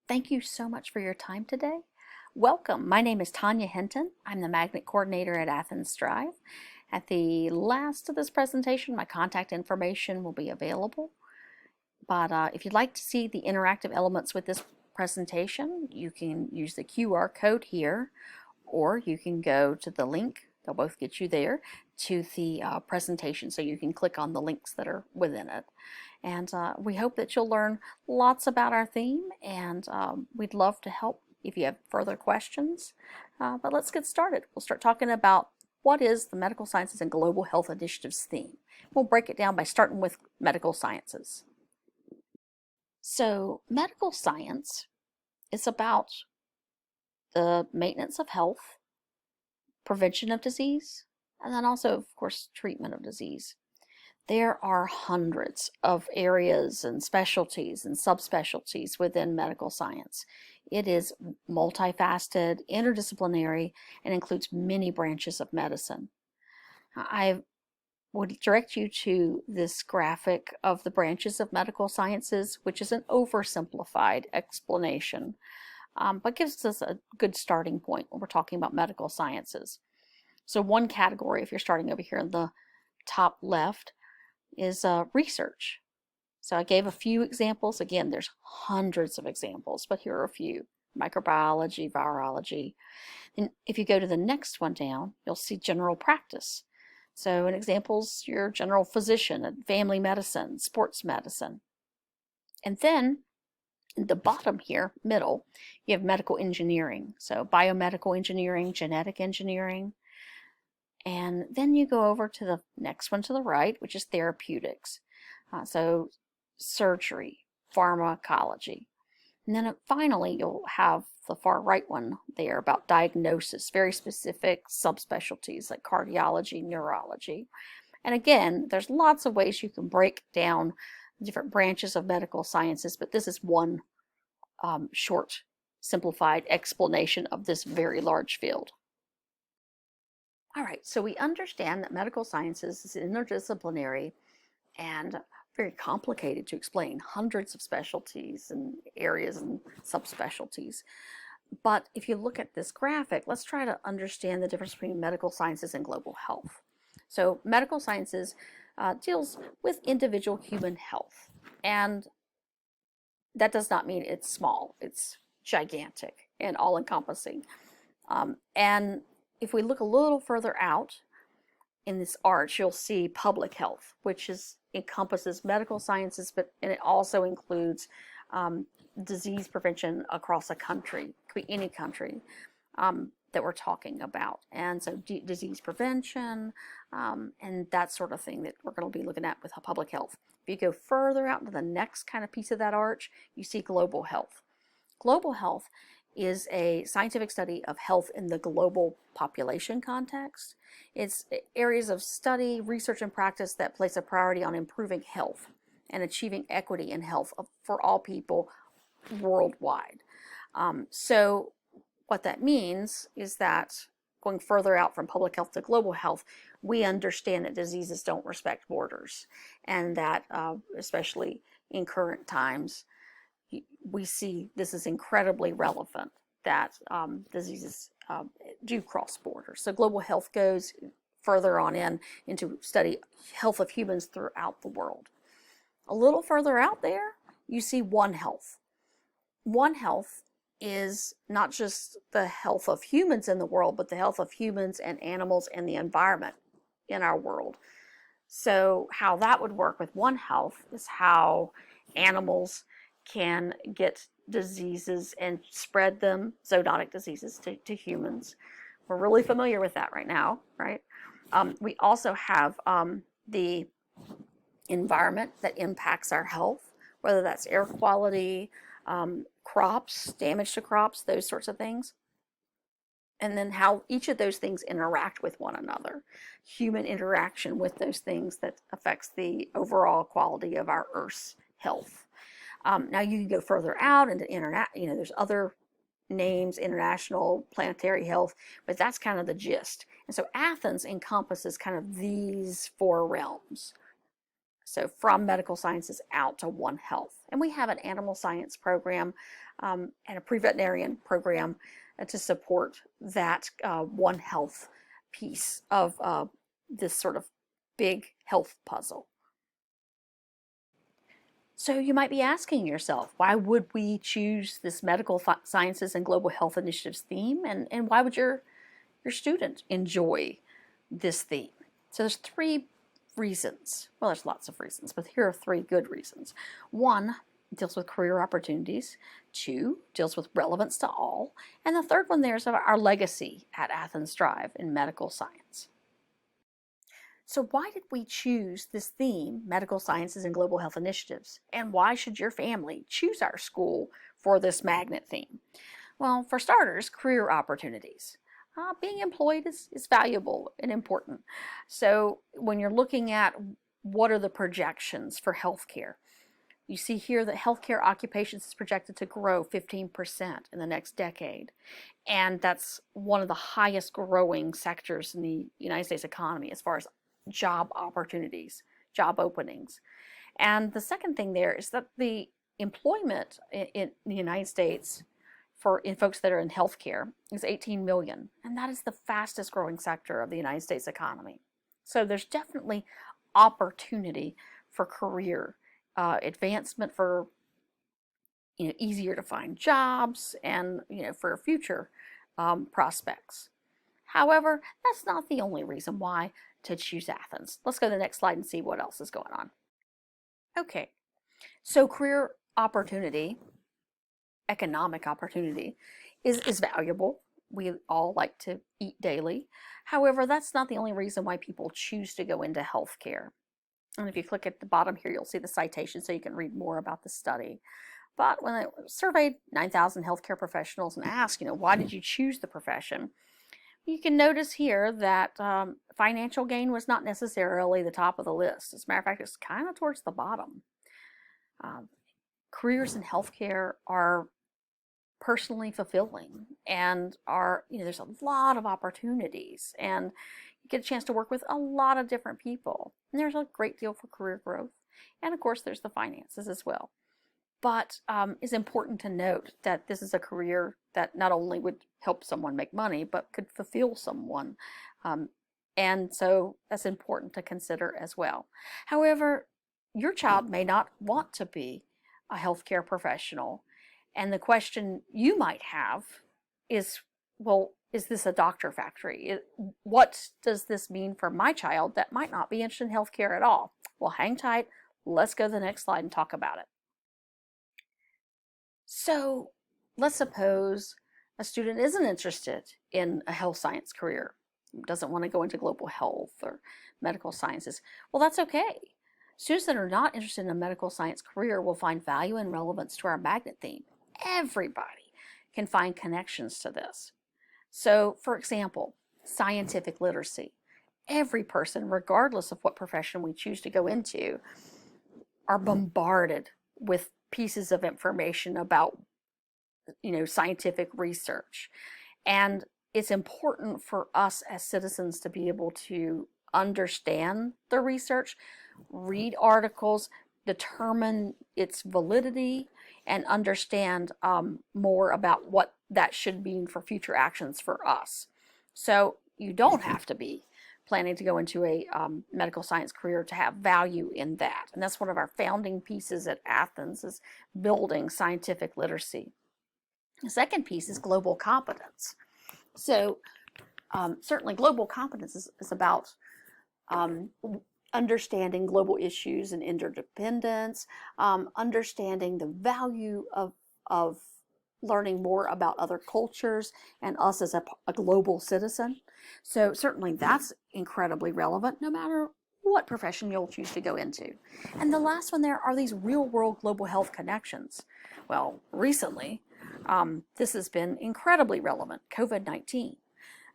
Thank you so much for your time today. Welcome. My name is Tanya Hinton. I'm the Magnet Coordinator at Athens Strive. At the last of this presentation, my contact information will be available. But if you'd like to see the interactive elements with this presentation, you can use the QR code here, or you can go to the link, they'll both get you there, to the presentation, so you can click on the links that are within it. And we hope that you'll learn lots about our theme, and we'd love to help if you have further questions. But let's get started. We'll start talking about what is the Medical Sciences and Global Health Initiatives theme. We'll break it down by starting with medical sciences. So medical science is about the maintenance of health, prevention of disease, and then also, of course, treatment of disease. There are hundreds of areas and specialties and subspecialties within medical science. It is multifaceted, interdisciplinary, and includes many branches of medicine. I would direct you to this graphic of the branches of medical sciences, which is an oversimplified explanation, but gives us a good starting point when we're talking about medical sciences. So one category, if you're starting over here in the top left, is research. So I gave a few examples. Again, there's hundreds of examples, but here are a few. Microbiology, virology. And if you go to the next one down, you'll see general practice. So an example's your general physician, family medicine, sports medicine. And then in the bottom here, middle, you have medical engineering. So biomedical engineering, genetic engineering. And then you go over to the next one to the right, which is therapeutics. So surgery, pharmacology. And then finally, you'll have the far right one there about diagnosis, very specific subspecialties like cardiology, neurology. And again, there's lots of ways you can break down different branches of medical sciences, but this is one short, simplified explanation of this very large field. All right, so we understand that medical sciences is interdisciplinary and very complicated to explain, hundreds of specialties and areas and subspecialties. But if you look at this graphic, let's try to understand the difference between medical sciences and global health. So medical sciences deals with individual human health, and that does not mean it's small. It's gigantic and all-encompassing. And if we look a little further out in this arch, you'll see public health, which encompasses medical sciences, and it also includes disease prevention across a country. It could be any country that we're talking about. And so disease prevention and that sort of thing that we're going to be looking at with public health. If you go further out into the next kind of piece of that arch, you see global health. Global health is a scientific study of health in the global population context. It's areas of study, research, and practice that place a priority on improving health and achieving equity in health for all people worldwide. So what that means is that going further out from public health to global health, we understand that diseases don't respect borders, and that especially in current times, we see this is incredibly relevant, that diseases do cross borders. So global health goes further on into study health of humans throughout the world. A little further out there, you see One Health. One Health is not just the health of humans in the world, but the health of humans and animals and the environment in our world. So how that would work with One Health is how animals can get diseases and spread them, zoonotic diseases, to humans. We're really familiar with that right now, right? We also have the environment that impacts our health, whether that's air quality, crops, damage to crops, those sorts of things. And then how each of those things interact with one another. Human interaction with those things that affects the overall quality of our Earth's health. Now you can go further out into there's other names, international, planetary health, but that's kind of the gist. And so Athens encompasses kind of these four realms. So from medical sciences out to One Health. And we have an animal science program and a pre-veterinarian program to support that One Health piece of this sort of big health puzzle. So you might be asking yourself, why would we choose this medical sciences and global health initiatives theme? And why would your student enjoy this theme? So there's 3 reasons. Well, there's lots of reasons, but here are 3 good reasons. 1, deals with career opportunities. 2, deals with relevance to all. And the 3rd one there is about our legacy at Athens Drive in medical science. So why did we choose this theme, medical sciences and global health initiatives? And why should your family choose our school for this magnet theme? Well, for starters, career opportunities. Being employed is valuable and important. So when you're looking at what are the projections for healthcare, you see here that healthcare occupations is projected to grow 15% in the next decade. And that's one of the highest growing sectors in the United States economy as far as job opportunities, job openings. And the second thing there is that the employment in the United States in folks that are in healthcare is 18 million, and that is the fastest growing sector of the United States economy. So there's definitely opportunity for career advancement, for easier to find jobs, and for future prospects. However, that's not the only reason why to choose Athens. Let's go to the next slide and see what else is going on. Okay, so career opportunity, economic opportunity is valuable. We all like to eat daily. However, that's not the only reason why people choose to go into healthcare. And if you click at the bottom here, you'll see the citation so you can read more about the study. But when I surveyed 9,000 healthcare professionals and asked, why did you choose the profession? You can notice here that financial gain was not necessarily the top of the list. As a matter of fact, it's kind of towards the bottom. Careers in healthcare are personally fulfilling and there's a lot of opportunities, and you get a chance to work with a lot of different people. And there's a great deal for career growth. And of course, there's the finances as well. But it's important to note that this is a career that not only would help someone make money, but could fulfill someone. And so that's important to consider as well. However, your child may not want to be a healthcare professional. And the question you might have is, well, is this a doctor factory? What does this mean for my child that might not be interested in healthcare at all? Well, hang tight. Let's go to the next slide and talk about it. So let's suppose a student isn't interested in a health science career, doesn't want to go into global health or medical sciences. Well, that's okay. Students that are not interested in a medical science career will find value and relevance to our magnet theme. Everybody can find connections to this. So, for example, scientific literacy. Every person, regardless of what profession we choose to go into, are bombarded with pieces of information about scientific research. And it's important for us as citizens to be able to understand the research, read articles, determine its validity, and understand more about what that should mean for future actions for us. So you don't have to be planning to go into a medical science career to have value in that. And that's one of our founding pieces at Athens, is building scientific literacy. The second piece is global competence. So certainly global competence is about understanding global issues and interdependence, understanding the value of learning more about other cultures and us as a global citizen. So certainly that's incredibly relevant no matter what profession you'll choose to go into. And the last one there are these real-world global health connections. Well, recently, this has been incredibly relevant. COVID-19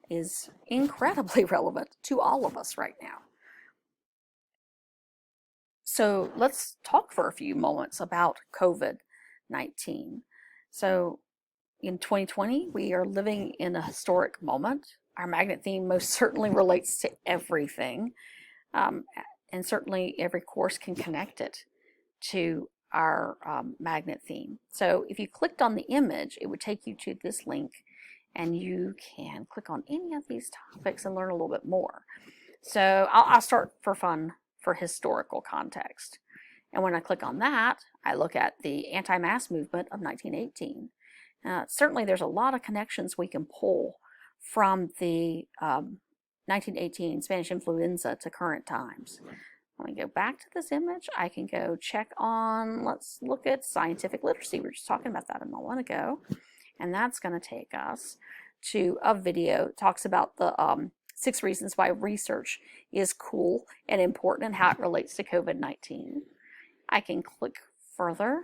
is incredibly relevant to all of us right now. So let's talk for a few moments about COVID-19. So in 2020, we are living in a historic moment. Our magnet theme most certainly relates to everything. and certainly every course can connect it to our magnet theme. So if you clicked on the image, it would take you to this link, and you can click on any of these topics and learn a little bit more. So I'll start for fun for historical context. And when I click on that, I look at the anti-mask movement of 1918. Certainly there's a lot of connections we can pull from the 1918 Spanish influenza to current times. When we go back to this image, I can go check on, let's look at scientific literacy. We were just talking about that a moment ago. And that's going to take us to a video that talks about the 6 reasons why research is cool and important and how it relates to COVID-19. I can click further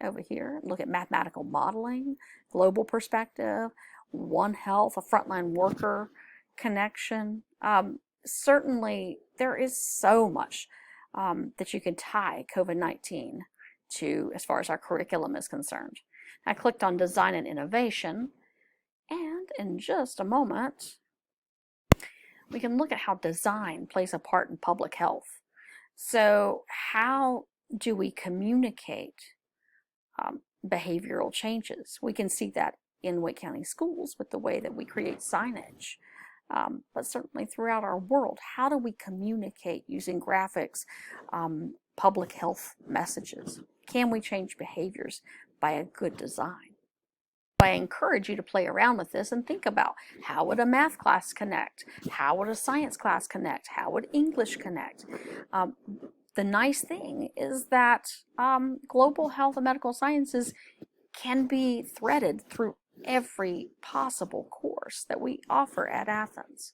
over here and look at mathematical modeling, global perspective, One Health, a frontline worker connection. Certainly, there is so much that you can tie COVID-19 to as far as our curriculum is concerned. I clicked on design and innovation, and in just a moment, we can look at how design plays a part in public health. So how do we communicate behavioral changes? We can see that in Wake County schools with the way that we create signage. But certainly throughout our world, how do we communicate using graphics, public health messages? Can we change behaviors by a good design? I encourage you to play around with this and think about, how would a math class connect? How would a science class connect? How would English connect? The nice thing is that global health and medical sciences can be threaded through every possible course that we offer at Athens.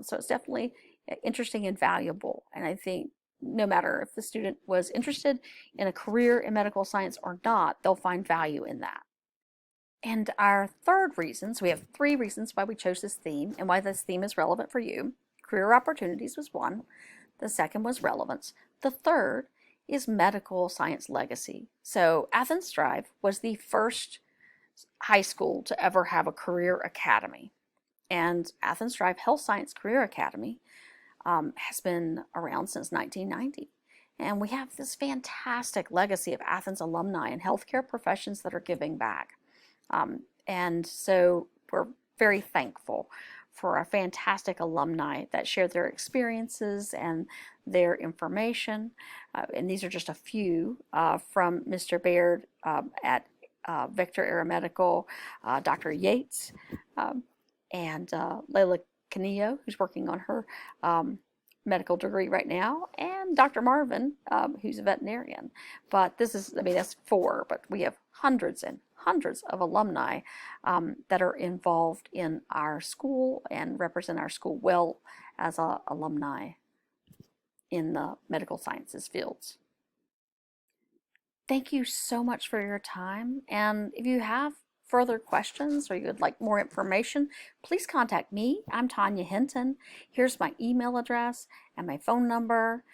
So it's definitely interesting and valuable. And I think no matter if the student was interested in a career in medical science or not, they'll find value in that. And our third reason, so we have 3 reasons why we chose this theme and why this theme is relevant for you. Career opportunities was one. The second was relevance. The third is medical science legacy. So Athens Drive was the first high school to ever have a career academy. And Athens Drive Health Science Career Academy has been around since 1990. And we have this fantastic legacy of Athens alumni and healthcare professions that are giving back. And so we're very thankful for our fantastic alumni that share their experiences and their information. And these are just a few from Mr. Baird at Victor Aeromedical, Dr. Yates, and Layla Canillo, who's working on her medical degree right now, and Dr. Marvin, who's a veterinarian. But this is, I mean, that's 4, but we have hundreds and hundreds of alumni that are involved in our school and represent our school well as alumni in the medical sciences fields. Thank you so much for your time, and if you have further questions or you would like more information, please contact me. I'm Tanya Hinton. Here's my email address and my phone number.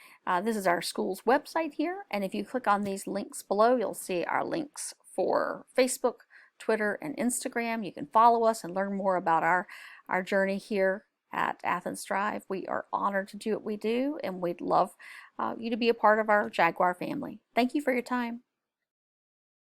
This is our school's website here, and if you click on these links below, you'll see our links for Facebook, Twitter, and Instagram. You can follow us and learn more about our journey here at Athens Drive. We are honored to do what we do, and we'd love you to be a part of our Jaguar family. Thank you for your time.